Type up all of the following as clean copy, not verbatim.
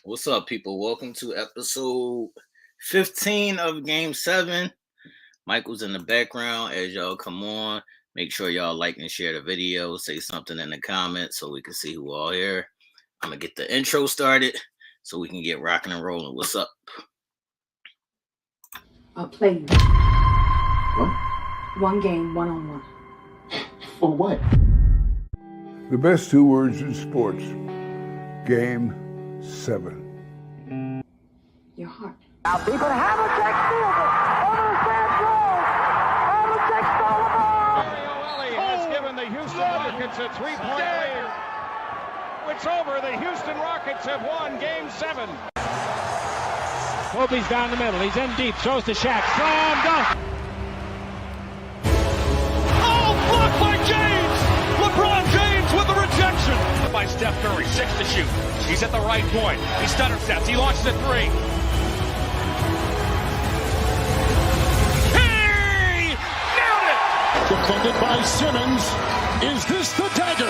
What's up, people? Welcome to episode 15 of Game 7. Michael's in the background as y'all come on. Make sure y'all like and share the video. Say something in the comments so we can see who all here. I'm going to get the intro started so we can get rocking and rolling. What's up? I'll play you. What? One game, one-on-one. For what? The best two words in sports. Game 7. Your heart. Now people have a check field over the sand throw. Over check stole the ball. Mario has given the Houston Rockets a 3-point lead. It's over. The Houston Rockets have won Game 7. Kobe's down the middle. He's in deep. Throws to Shaq. Slam dunk. Oh, blocked by James. LeBron James with the rejection. By Steph Curry, 6 to shoot. He's at the right point. He stutter steps. He launches a 3. He nailed it. Defended by Simmons. Is this the dagger?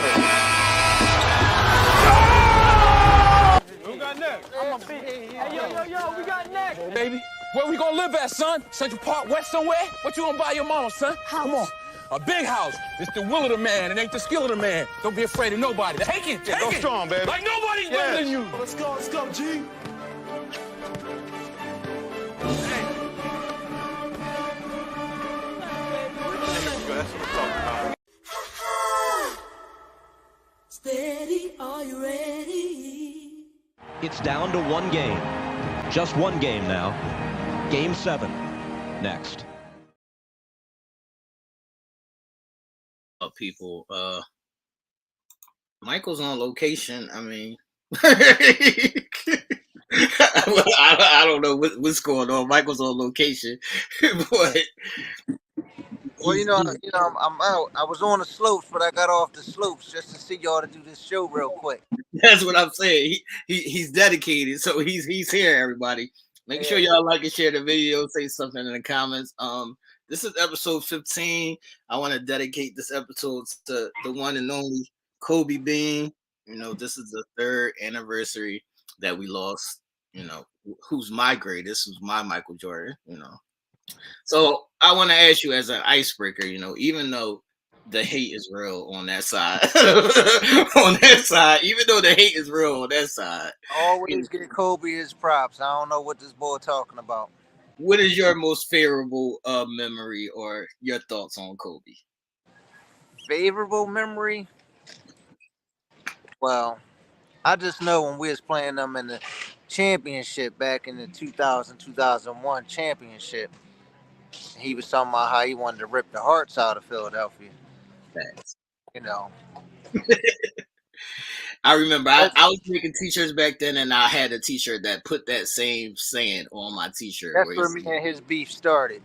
Who got next? Hey, yo, we got next. Baby, where we gonna live at, son? Central Park West somewhere? What you gonna buy your mama, son? Come on. A big house. It's the will of the man. It ain't the skill of the man. Don't be afraid of nobody. Take it. Take Go it. strong, baby. Like nobody's better than you. Let's go, G. Steady, are you ready? It's down to one game. Just one game now. Game 7. Next. People, Michael's on location. I mean, I don't know what's going on. Michael's on location, but Well, I'm out. I was on the slopes, but I got off the slopes just to see y'all to do this show real quick. that's what I'm saying. He's dedicated, so he's here. Everybody, make sure y'all like and share the video. Say something in the comments. This is episode 15. I want to dedicate this episode to the one and only Kobe Bean. This is the 3rd anniversary that we lost. Who's my greatest? Who's my Michael Jordan? So I want to ask you as an icebreaker. Even though the hate is real on that side, even though the hate is real on that side, Always get Kobe his props. I don't know what this boy talking about. what is your most favorable memory or your thoughts on Kobe? Favorable memory? Well, I just know when we was playing them in the championship back in the 2000-2001 championship, he was talking about how he wanted to rip the hearts out of Philadelphia. Thanks. I remember I was making t-shirts back then, and I had a t-shirt that put that same saying on my t-shirt. That's where me and his beef started.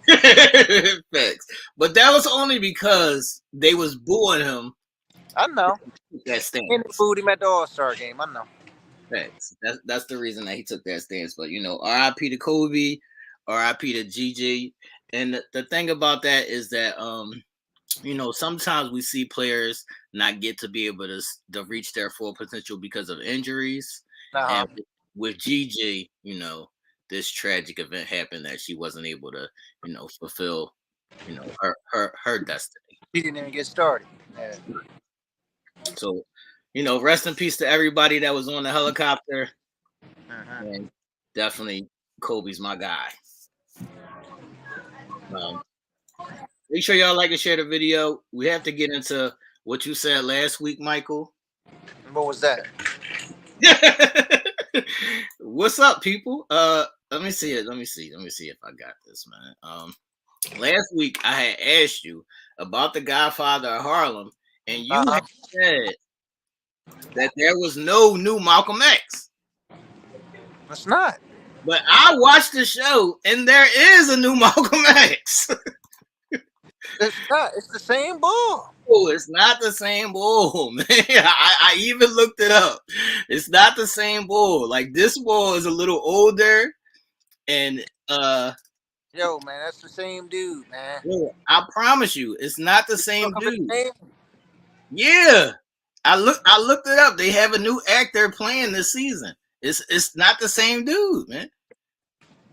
Facts. But that was only because they was booing him. I know. That stance. And they booed him at the All-Star game. I know. Facts. That's the reason that he took that stance. But R.I.P. to Kobe, R.I.P. to Gigi. And the thing about that is that sometimes we see players not get to be able to reach their full potential because of injuries. And with Gigi, this tragic event happened that she wasn't able to, fulfill, her destiny. She didn't even get started. Yeah. So, rest in peace to everybody that was on the helicopter. And definitely Kobe's my guy. Make sure y'all like and share the video. We have to get into what you said last week, Michael. What was that? What's up, people? Let me see it. Let me see if I got this, man. Last week I had asked you about the Godfather of Harlem, and you had said that there was no new Malcolm X. It's not. But I watched the show, and there is a new Malcolm X. It's not. It's the same bull. Oh, it's not the same bull, man. I even looked it up. It's not the same bull. Like, this bull is a little older, and yo, man, that's the same dude, man. Yo, I promise you, it's not the same dude. Yeah, I looked it up. They have a new actor playing this season. It's not the same dude, man.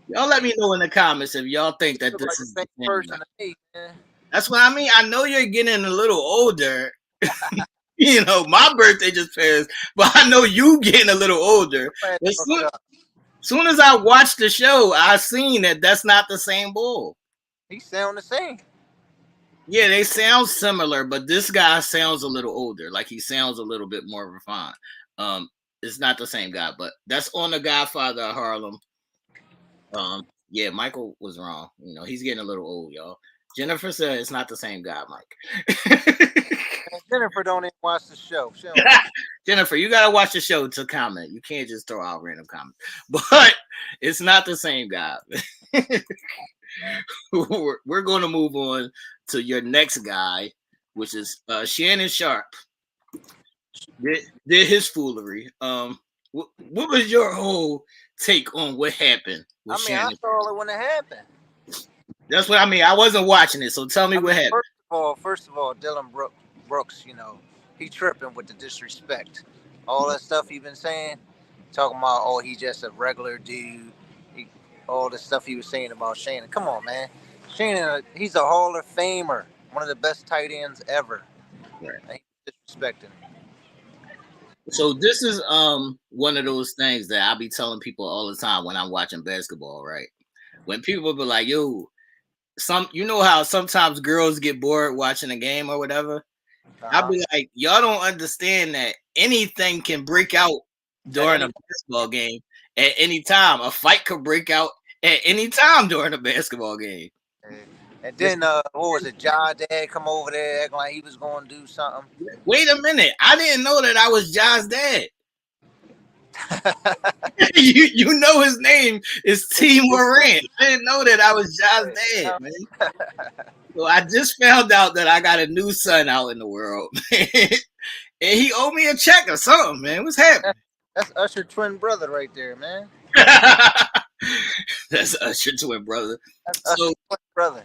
Y'all let me know in the comments if y'all think that this is the same person guy. to me, man. That's what I mean. I know you're getting a little older. You know, my birthday just passed, but I know you getting a little older. As soon as I watched the show, I seen that that's not the same bull. He sound the same. Yeah, they sound similar, but this guy sounds a little older. Like he sounds a little bit more refined. It's not the same guy, but that's on The Godfather of Harlem. Yeah, Michael was wrong. You know, he's getting a little old, y'all. Jennifer said it's not the same guy, Mike. Jennifer don't even watch the show. Jennifer, you gotta watch the show to comment. You can't just throw out random comments. But it's not the same guy. We're going to move on to your next guy, which is Shannon Sharpe. Did his foolery. What was your whole take on what happened with Shannon? I saw it when it happened. That's what I mean. I wasn't watching it, so tell me what happened. First of all, Dylan Brooks, you know, he tripping with the disrespect. All that stuff he been saying, talking about, oh, he's just a regular dude. All the stuff he was saying about Shannon. Come on, man. Shannon, he's a Hall of Famer, one of the best tight ends ever. Right. He's disrespecting. So this is one of those things that I be telling people all the time when I'm watching basketball, right? When people be like, yo, you know how sometimes girls get bored watching a game or whatever? I'll be like, y'all don't understand that anything can break out during a basketball game at any time. A fight could break out at any time during a basketball game. And then, what was it? Ja dad come over there acting like he was going to do something. Wait a minute. I didn't know that I was Ja's dad. you know his name is T. Morant. I didn't know that I was Ja's dad, man. So I just found out that I got a new son out in the world, man. And he owed me a check or something, man. What's happening? That's Usher twin brother right there, man. That's Usher twin brother. That's Usher twin brother.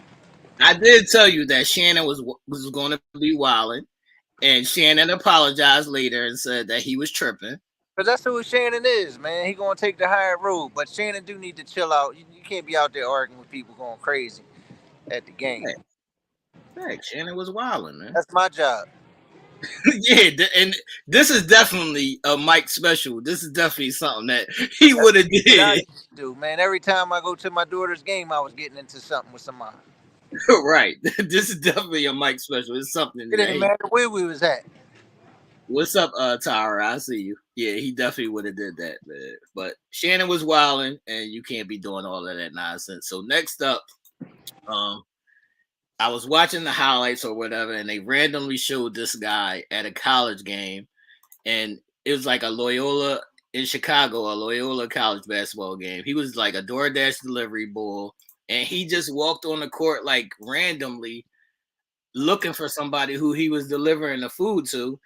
I did tell you that Shannon was going to be wilding, and Shannon apologized later and said that he was tripping. But that's who Shannon is, man. He gonna take the higher road. But Shannon do need to chill out. You can't be out there arguing with people going crazy at the game. Right. Shannon was wilding, man. That's my job. Yeah, and this is definitely a Mike special. This is definitely something that he would have did. Dude, man, every time I go to my daughter's game, I was getting into something with somebody. Right. This is definitely a Mike special. It's something. It didn't matter where we was at. What's up, Tyra? I see you. Yeah, he definitely would have did that, man. But Shannon was wilding, and you can't be doing all of that nonsense. So next up, I was watching the highlights or whatever, and they randomly showed this guy at a college game, and it was like a Loyola in Chicago, a Loyola college basketball game. He was like a DoorDash delivery bull, and he just walked on the court like randomly looking for somebody who he was delivering the food to,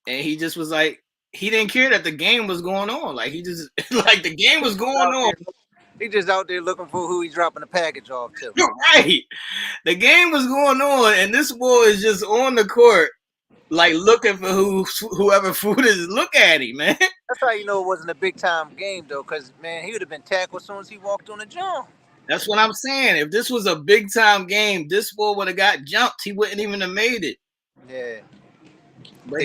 and he just was like, he didn't care that the game was going on. Like he just like the game was going on. He just out there looking for who he's dropping the package off to. Right. The game was going on, and this boy is just on the court, like looking for whoever food is. Look at him, man. That's how you know it wasn't a big time game though, because man, he would have been tackled as soon as he walked on the jump. That's what I'm saying. If this was a big time game, this boy would have got jumped. He wouldn't even have made it. Yeah. But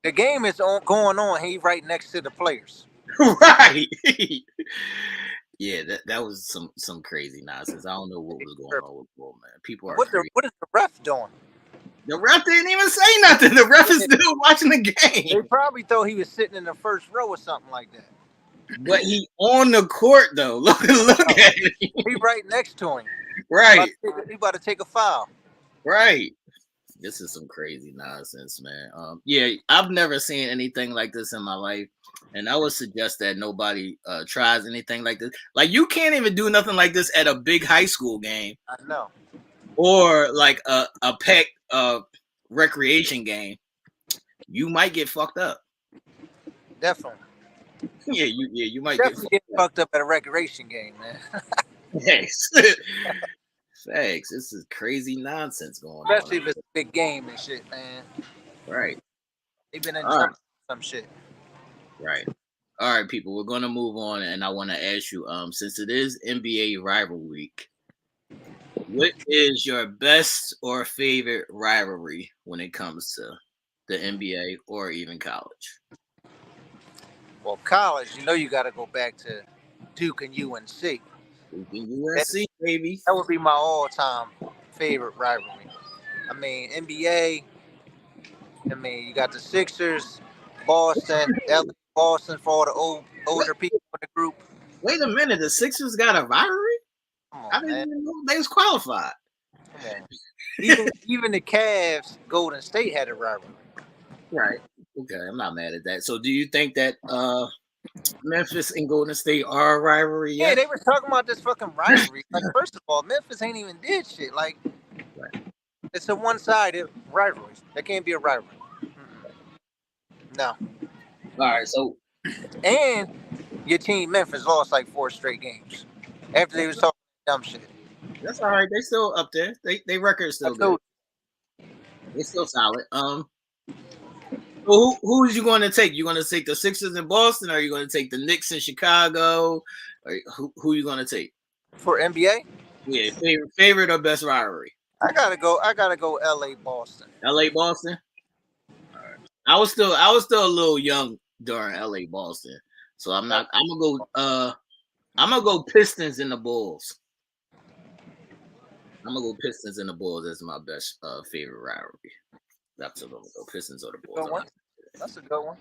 the game is going on. He right next to the players. Right. Yeah, that was some crazy nonsense. I don't know what was going on with ball, man. People are what is the ref doing? The ref didn't even say nothing. The ref is still watching the game. They probably thought he was sitting in the first row or something like that. But he on the court though. Look at him. He right next to him. Right. He about to take a foul. Right. This is some crazy nonsense, man. Yeah, I've never seen anything like this in my life. And I would suggest that nobody tries anything like this. Like, you can't even do nothing like this at a big high school game. I know. Or like a packed recreation game. You might get fucked up. Definitely. Yeah, you might definitely get fucked up at a recreation game, man. Yes. Thanks. This is crazy nonsense going on. Especially if it's a big game and shit, man. Right. They've been in trouble with some shit. Right. All right, people, we're gonna move on, and I want to ask you, since it is NBA rivalry week, what is your best or favorite rivalry when it comes to the NBA or even college? Well, college, you got to go back to Duke and UNC. Duke and UNC, baby. That would be my all-time favorite rivalry. I mean, NBA. I mean, you got the Sixers, Boston, LA, Boston for all the older people in the group. Wait a minute, the Sixers got a rivalry? Come I on, didn't man. even know they was qualified. Come on. Even the Cavs, Golden State had a rivalry. Right. Okay, I'm not mad at that. So, do you think that Memphis and Golden State are a rivalry yet? Yeah, they were talking about this fucking rivalry. Like, first of all, Memphis ain't even did shit. Like, it's a one-sided rivalry. That can't be a rivalry. No. All right, so. And your team, Memphis, lost like 4 straight games after they was talking dumb shit. That's all right. They still up there. They record's still good. They still solid. Who is you going to take? You going to take the Sixers in Boston, or are you going to take the Knicks in Chicago? Or who are you going to take for NBA? Yeah, favorite or best rivalry? I gotta go. LA Boston. LA Boston. All right. I was still a little young during LA Boston, so I'm gonna go Pistons in the Bulls. I'm gonna go Pistons and the Bulls as my best favorite rivalry. Absolutely, go Pistons or the Bulls. That's a good one.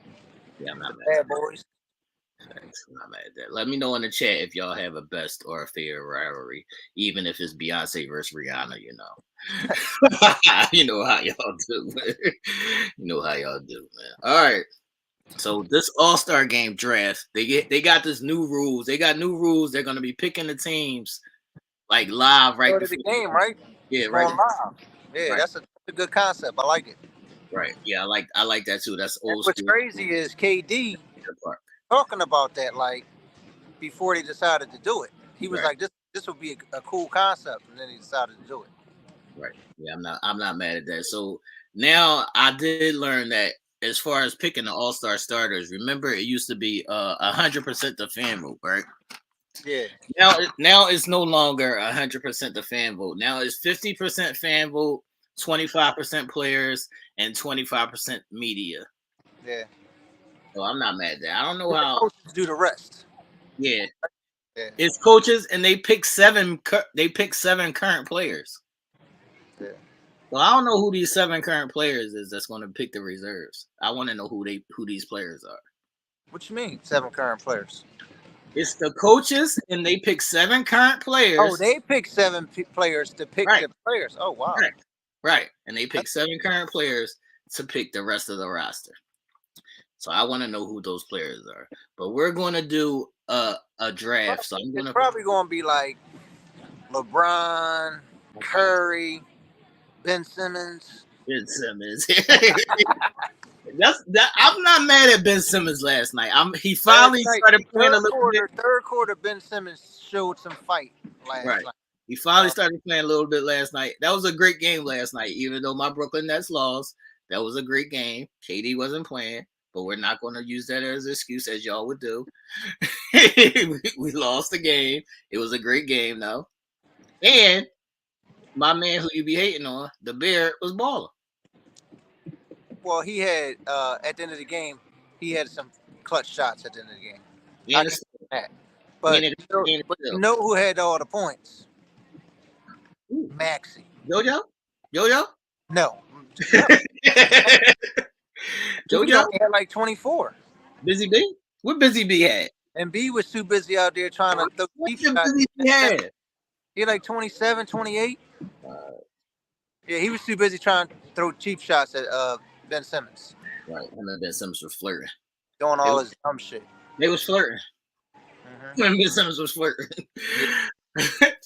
Yeah, I'm not mad. Bad boys. Thanks. I'm not mad at that. Let me know in the chat if y'all have a best or a favorite rivalry, even if it's Beyonce versus Rihanna. You know, you know how y'all do. You know how y'all do, man. All right. So this All-Star Game draft, they got this new rules. They got new rules. They're gonna be picking the teams like live right before the game, right? Yeah, right. Live. Yeah, right. That's a good concept. I like it. Right. Yeah, I like that too. That's old What's crazy is KD talking about that like before they decided to do it. He was like, this would be a cool concept, and then he decided to do it. Right. Yeah, I'm not mad at that. So now I did learn that as far as picking the All-Star starters, remember it used to be 100% the fan vote, right? Yeah. Now it's no longer 100% the fan vote. Now it's 50% fan vote, 25% players, and 25% media. Yeah. So I'm not mad at that. I don't know how coaches do the rest. Yeah. It's coaches, and they pick 7. They pick 7 current players. Yeah. Well, I don't know who these 7 current players is that's going to pick the reserves. I want to know who these players are. What you mean, 7 current players? It's the coaches, and they pick 7 current players. Oh, they pick 7 players to pick the players. Oh, wow. Right. And they pick 7 current players to pick the rest of the roster. So I want to know who those players are. But we're going to do a draft. So it's probably going to be like LeBron, Curry, Ben Simmons. I'm not mad at Ben Simmons last night. He finally started playing a little bit. Third quarter, Ben Simmons showed some fight last night. He finally started playing a little bit last night. That was a great game last night, even though my Brooklyn Nets lost. That was a great game. KD wasn't playing, but we're not going to use that as an excuse, as y'all would do. we lost the game. It was a great game, though. And my man who you be hating on, the Bear, was balling. Well, he had, at the end of the game, he had some clutch shots at the end of the game. Yeah, I can see that. But you know who had all the points? Maxey. Yo-Yo? No. Yo-Yo had like 24. Busy B? What Busy B had? And B was too busy out there trying to throw cheap shots. He had like 27, 28. Yeah, he was too busy trying to throw cheap shots at Ben Simmons. Right. And then Ben Simmons was flirting. Doing all his dumb shit. They was flirting. When Ben Simmons was flirting.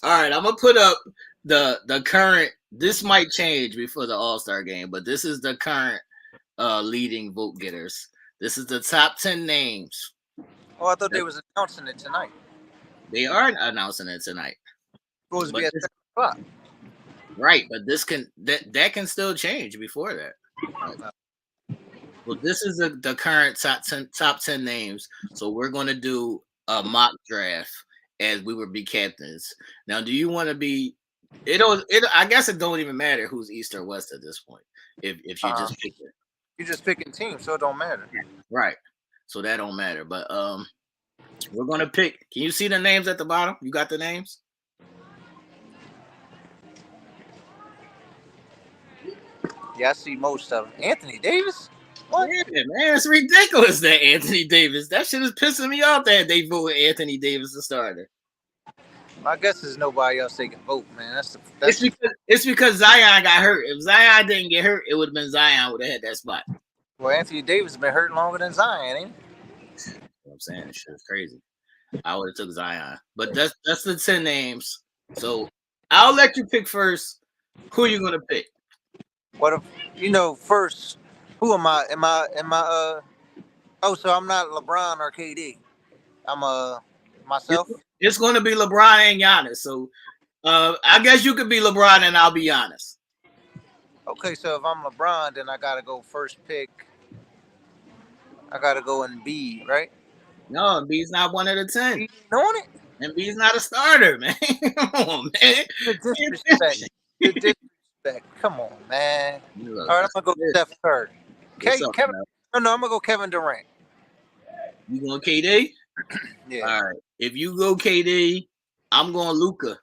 All right, I'm going to put up the current. This might change before the All-Star game, but this is the current leading vote getters. This is the top 10 names. Oh, I thought they was announcing it tonight. They are announcing it tonight. Supposed to be at 7 o'clock. Right, but this that can still change before that. Well, this is the current top 10 names. So we're going to do a mock draft as we would be captains. Now, do you want to be? I guess it don't even matter who's East or West at this point. If you just pick it, you're just picking teams, so it don't matter. Right. So that don't matter. But we're gonna pick. Can you see the names at the bottom? You got the names? Yeah, I see most of them. Anthony Davis? What? Yeah, man, it's ridiculous that Anthony Davis. That shit is pissing me off that they voted Anthony Davis the starter. I guess there's nobody else they can vote, man. It's because Zion got hurt. If Zion didn't get hurt, it would have been Zion would have had that spot. Well, Anthony Davis has been hurt longer than Zion, ain't he? You know what I'm saying? This shit is crazy. I would have took Zion. But that's the 10 names. So I'll let you pick first. Who are you gonna pick? What if first, who am I? Am I so I'm not LeBron or KD. I'm myself. It's gonna be LeBron and Giannis. So I guess you could be LeBron and I'll be Giannis. Okay, so if I'm LeBron, then I gotta go first pick. I gotta go Embiid, right? No, Embiid's not one of the 10. You knowing it? Embiid's not a starter, man. Come on, man. The disrespect. The disrespect. Come on, man. All right, I'm gonna go Steph Curry. Kevin. No, I'm gonna go Kevin Durant. You going KD? Yeah. All right. If you go KD, I'm going Luka.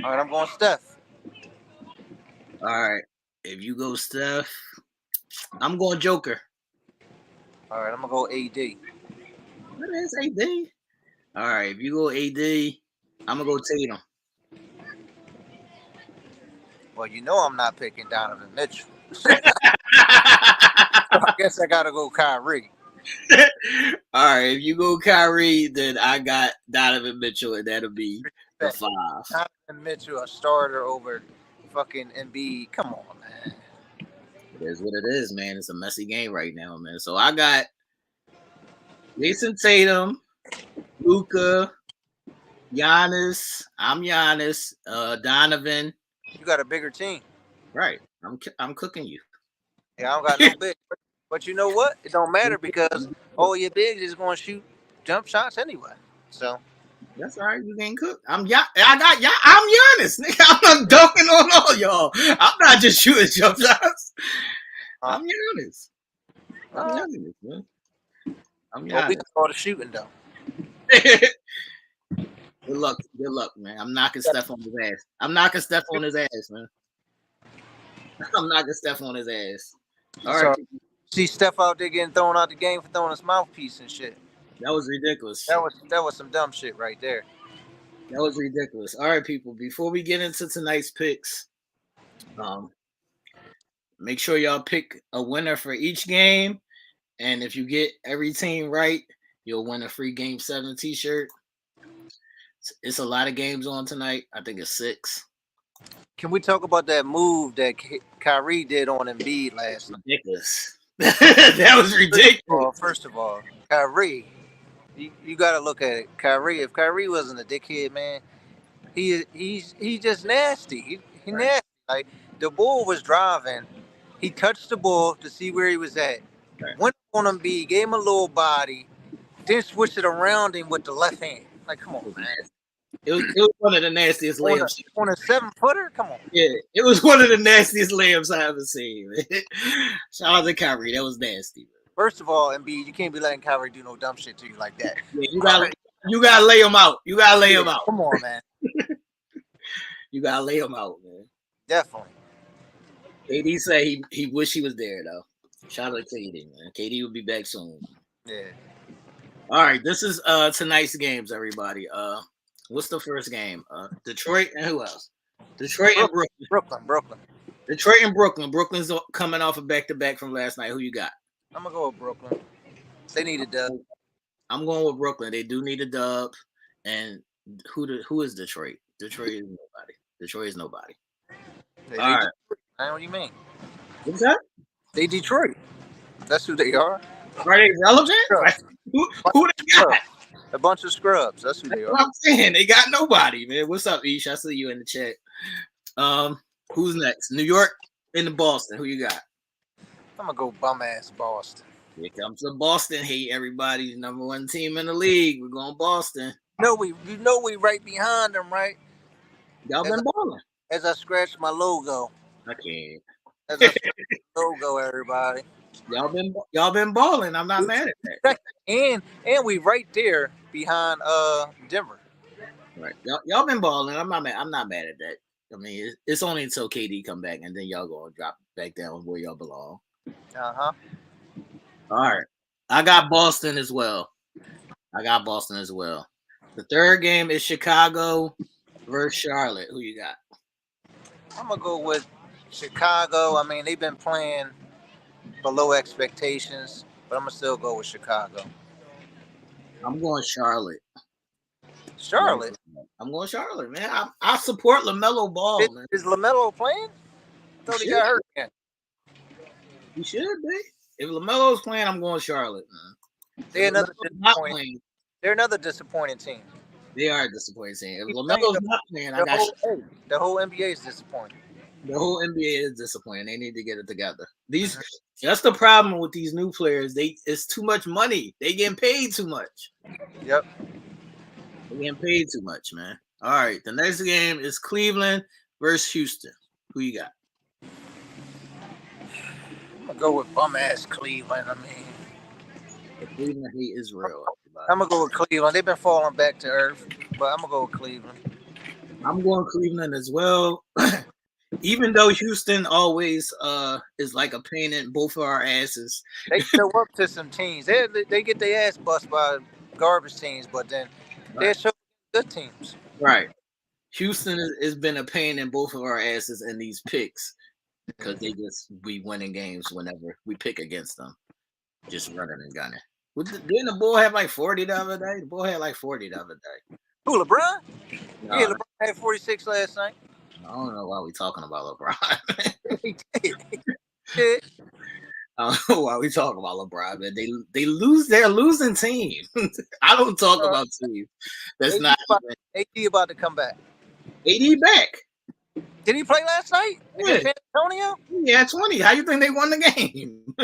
All right, I'm going Steph. All right. If you go Steph, I'm going Joker. All right, I'm gonna go AD. What is AD? All right. If you go AD, I'm gonna go Tatum. Well, I'm not picking Donovan Mitchell. So I guess I gotta go Kyrie. All right, if you go Kyrie, then I got Donovan Mitchell, and that'll be the 5. Donovan Mitchell, a starter over fucking Embiid. Come on, man. It is what it is, man. It's a messy game right now, man. So I got Jason Tatum, Luka, Giannis. I'm Giannis. Donovan. You got a bigger team, right? I'm cooking you. Yeah, I don't got no big. But you know what? It don't matter because all your bigs is going to shoot jump shots anyway. So that's all right. You can't cook. I'm Giannis. Nigga, I'm not dunking on all y'all. I'm not just shooting jump shots. I'm Giannis. I'm Giannis, man. I'm Giannis. Well, we can all the shooting though. Good luck, man. I'm knocking Steph on his ass. Man. I'm knocking Steph on his ass. All right. See Steph out there getting thrown out the game for throwing his mouthpiece and shit. That was ridiculous. That was some dumb shit right there. That was ridiculous. All right, people. Before we get into tonight's picks, make sure y'all pick a winner for each game. And if you get every team right, you'll win a free Game 7 t-shirt. It's a lot of games on tonight. I think it's 6. Can we talk about that move that Kyrie did on Embiid last night? Ridiculous. That was ridiculous. First of all, Kyrie, you got to look at it. Kyrie, if Kyrie wasn't a dickhead, man, he's just nasty. He right. Nasty. Like the ball was driving, he touched the ball to see where he was at. Right. Went on Embiid, gave him a little body, then switched it around him with the left hand. Like, come on, man. It was one of the nastiest layups. On a 7-footer? Come on. Yeah, it was one of the nastiest layups I ever seen, man. Shout out to Kyrie. That was nasty, man. First of all, Embiid, you can't be letting Kyrie do no dumb shit to you like that. Yeah, you gotta lay him out. You gotta lay him out. Come on, man. You gotta lay him out, man. Definitely. KD said he wish he was there, though. Shout out to KD, man. KD will be back soon. Yeah. All right, this is tonight's games, everybody. What's the first game? Detroit and who else? Detroit and Brooklyn. Brooklyn. Detroit and Brooklyn. Brooklyn's coming off a back-to-back from last night. Who you got? I'm going to go with Brooklyn. They need a dub. I'm going with Brooklyn. They do need a dub. And who is Detroit? Detroit is nobody. Detroit is nobody. All right. I know what you mean. What's that? They Detroit. That's who they are. Are they relevant? Who they got? A bunch of scrubs. That's who they are. What I'm saying. They got nobody, man. What's up, Ish? I see you in the chat. Who's next? New York into Boston. Who you got? I'm gonna go bum ass Boston. Here comes the Boston hate. Everybody's number one team in the league. We're going Boston. You know we right behind them, right? Y'all been balling. As I scratch my logo. I can't. As I scratch my logo, everybody. Y'all been balling. I'm not mad at that. And we right there behind Denver. Right. Y'all been balling. I'm not mad at that. I mean, it's only until KD come back, and then y'all gonna drop back down where y'all belong. Uh-huh. All right. I got Boston as well. The third game is Chicago versus Charlotte. Who you got? I'm gonna go with Chicago. I mean, they've been playing below expectations, but I'm gonna still go with Chicago. I'm going Charlotte. Charlotte? I'm going Charlotte, man. I support LaMelo Ball, man. Is LaMelo playing? I thought he got hurt again. He should be. If LaMelo's playing, I'm going Charlotte, man. They're another disappointing team. They are a disappointing team. If LaMelo's not playing, the whole NBA is disappointing. The whole NBA is disappointing. They need to get it together. That's the problem with these new players. It's too much money. They getting paid too much. Yep. They're getting paid too much, man. All right. The next game is Cleveland versus Houston. Who you got? I'm gonna go with bum ass Cleveland. I mean, the Cleveland hate is real. I'm gonna go with Cleveland. They've been falling back to earth, but I'm gonna go with Cleveland. I'm going Cleveland as well. Even though Houston always is like a pain in both of our asses. They show up to some teams. They get their ass bust by garbage teams, but then they show good teams. Right. Houston has been a pain in both of our asses in these picks because we winning games whenever we pick against them. Just running and gunning. Didn't the Bull have like 40 the other day? The Bull had like 40 the other day. Who, LeBron? No, yeah, LeBron had 46 last night. I don't know why we talking about LeBron. He did. I don't know why we talking about LeBron, man. They lose. They're a losing team. I don't talk about teams. That's not. AD about to come back. AD back. Did he play last night? Yeah. San Antonio? Yeah, 20. How you think they won the game?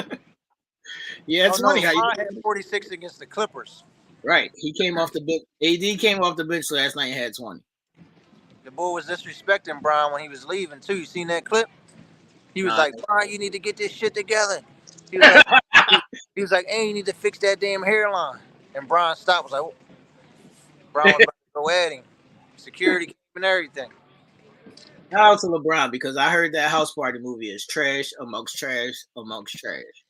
Yeah, 20. No, LeBron had 46 against the Clippers. Right. He came off the bench. AD came off the bench last night and had 20. The boy was disrespecting Brian when he was leaving, too. You seen that clip? He was like, Brian, you need to get this shit together. He was like, hey, you need to fix that damn hairline. And Brian stopped, was like, oh. Brian was about to go at him. Security and everything. Shout out to LeBron because I heard that House Party movie is trash amongst trash amongst trash.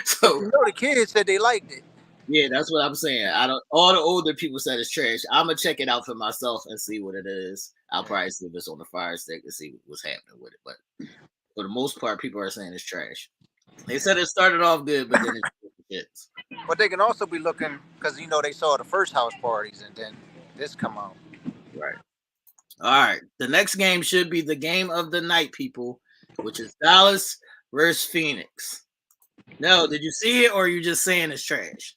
So the kids said they liked it. Yeah, that's what I'm saying. All the older people said it's trash. I'm gonna check it out for myself and see what it is. I'll probably see if it's on the Fire Stick and see what's happening with it. But for the most part, people are saying it's trash. They said it started off good, but then it's But they can also be looking because they saw the first House Parties and then this come out. Right. All right. The next game should be the game of the night, people, which is Dallas versus Phoenix. No, did you see it or are you just saying it's trash?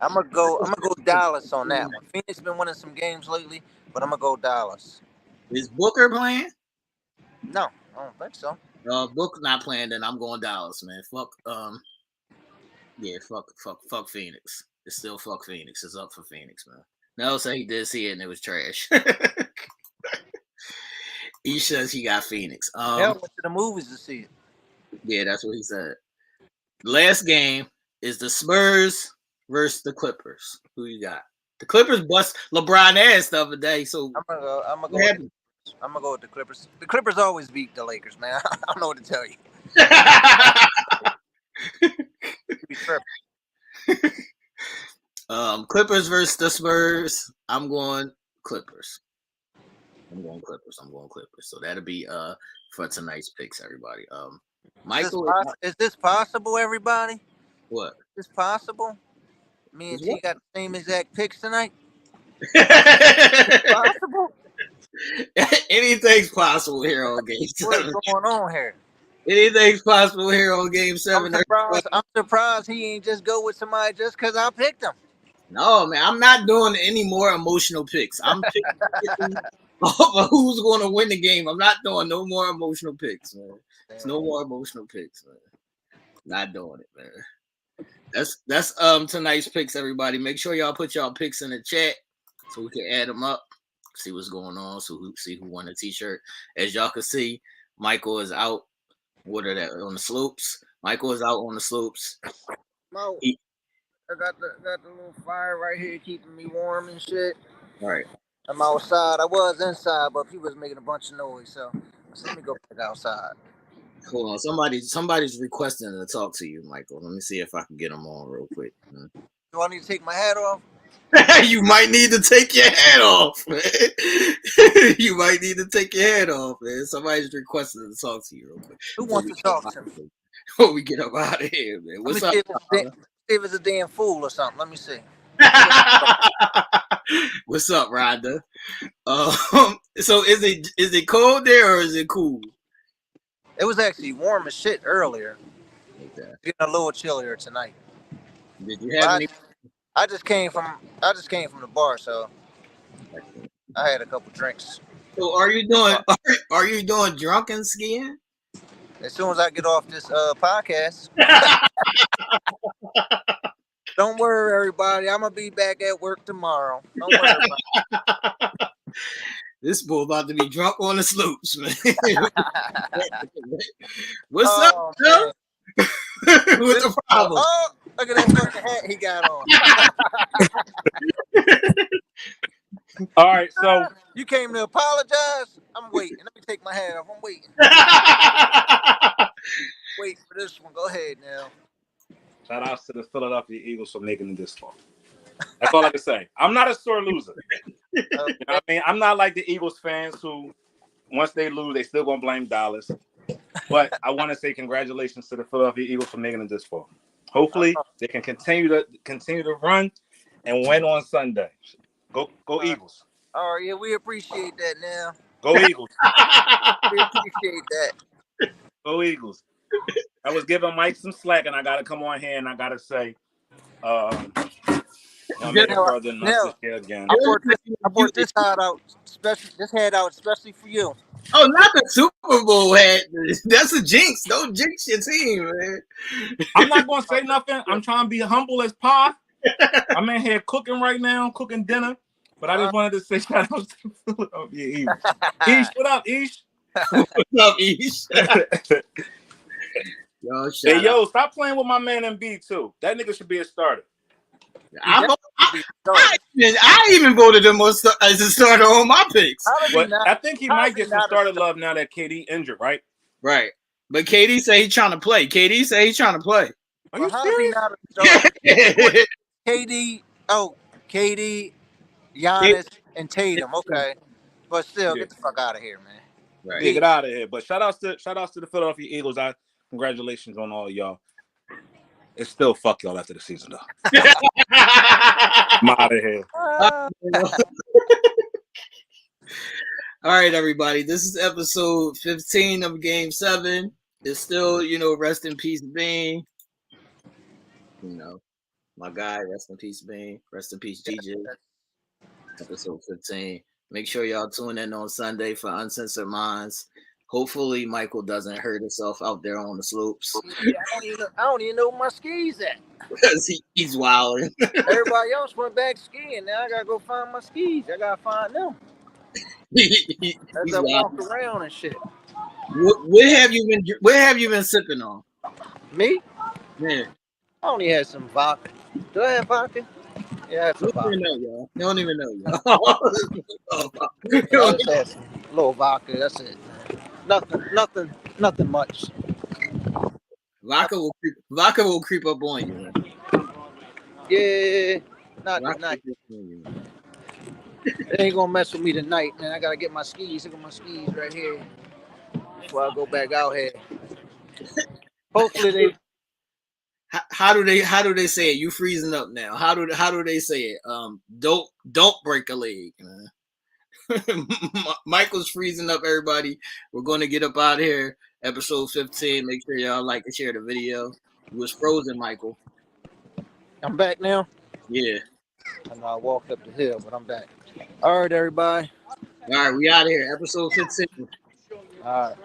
I'm gonna go Dallas on that one. Phoenix been winning some games lately, but I'm gonna go Dallas. Is Booker playing? No, I don't think so. Booker not playing, then I'm going Dallas, man. Fuck Phoenix. It's still fuck Phoenix. It's up for Phoenix, man. No, say he did see it and it was trash. He says he got Phoenix. Went to the movies to see it. Yeah, that's what he said. Last game is the Spurs versus the Clippers. Who you got? The Clippers bust LeBron ass the other day. So I'm gonna go with the Clippers. The Clippers always beat the Lakers, man. I don't know what to tell you. Clippers versus the Spurs. I'm going Clippers. So that'll be for tonight's picks, everybody. Michael, is this possible, everybody? What? Is this possible? Me and T got the same exact picks tonight. Possible? Anything's possible here on Game 7. What's going on here? Anything's possible here on Game 7. I'm surprised he ain't just go with somebody just because I picked him. No, man, I'm not doing any more emotional picks. I'm picking But who's going to win the game? I'm not doing no more emotional picks, man. It's no more emotional picks, man. Not doing it, man. That's tonight's picks, everybody. Make sure y'all put y'all picks in the chat so we can add them up, see what's going on, so we see who won the t-shirt. As y'all can see, Michael is out. What are that on the slopes? Michael is out on the slopes. Mo, I got the little fire right here keeping me warm and shit. All right. I'm outside. I was inside, but people was making a bunch of noise, so let me go back outside. Hold on. Somebody's requesting to talk to you, Michael. Let me see if I can get them on real quick. Do I need to take my hat off? You might need to take your hat off, man. You might need to take your hat off, man. Somebody's requesting to talk to you real quick. Who wants to talk to me? Before we get up out of here, man. What's up? See if it's a damn fool or something. Let me see. What's up, Rhonda? So is it cold there or is it cool? It was actually warm as shit earlier. Okay. Getting a little chillier tonight. Did you have any? I just came from the bar, so I had a couple drinks. So are you doing drunken skiing? As soon as I get off this podcast. Don't worry, everybody. I'm gonna be back at work tomorrow. Don't worry about it. This bull about to be drunk on the slopes, man. What's up, man? What's the problem? Oh, look at that fucking hat he got on. All right, so you came to apologize? I'm waiting. Let me take my hat off. I'm waiting. Wait for this one. Go ahead now. Shout out to the Philadelphia Eagles for making it this far. That's all I can say. I'm not a sore loser. You know what I mean? I'm not like the Eagles fans who, once they lose, they still gonna blame Dallas. But I want to say congratulations to the Philadelphia Eagles for making it this far. Hopefully, they can continue to run and win on Sunday. Go Eagles! All right, yeah, we appreciate that. Now, go Eagles! We appreciate that. Go Eagles! I was giving Mike some slack, and I got to come on here and I got to say, my man brother not here again. I brought this hat out especially for you. Oh, not the Super Bowl hat. That's a jinx. Don't jinx your team, man. I'm not going to say nothing. I'm trying to be humble as pie. I'm in here cooking right now, cooking dinner. But I just wanted to say shout out to Philadelphia Eagles. Ish, what up, Ish? What's up, Ish? Yo, stop playing with my man MB too. That nigga should be a starter. I even voted him as a starter on my picks. But I think he might get some starter love now that KD injured, right? Right. But KD say he's trying to play. Are you serious? KD, Giannis, and Tatum. Okay. But still, get the fuck out of here, man. Right. Yeah, get out of here. But shout outs to the Philadelphia Eagles. Congratulations on all y'all. It's still fuck y'all after the season though. I'm out of here. All right, everybody. This is episode 15 of Game 7. It's still, rest in peace, Bean. My guy, rest in peace, Bean. Rest in peace, DJ. Episode 15. Make sure y'all tune in on Sunday for Uncensored Minds. Hopefully, Michael doesn't hurt himself out there on the slopes. Yeah, I don't even know where my skis at. Because he's wilding. Everybody else went back skiing. Now I gotta go find my skis. I gotta find them. As I walked around and shit. What have you been sipping on? Me? Yeah. I only had some vodka. Do I have vodka? Yeah, I have some vodka. You don't even know, y'all. I just had some little vodka. That's it. Nothing much. Vodka will creep up on you, man. Yeah, not tonight. It ain't gonna mess with me tonight, man. I gotta get my skis. Look at my skis right here before I go back out here. Hopefully they. How do they say it? You freezing up now? How do they say it? Don't break a leg, man. Michael's freezing up, everybody. We're going to get up out of here. Episode 15. Make sure y'all like and share the video. It was frozen, Michael. I'm back now? Yeah. I know I walked up the hill, but I'm back. All right, everybody. All right, we out of here. Episode 15. All right.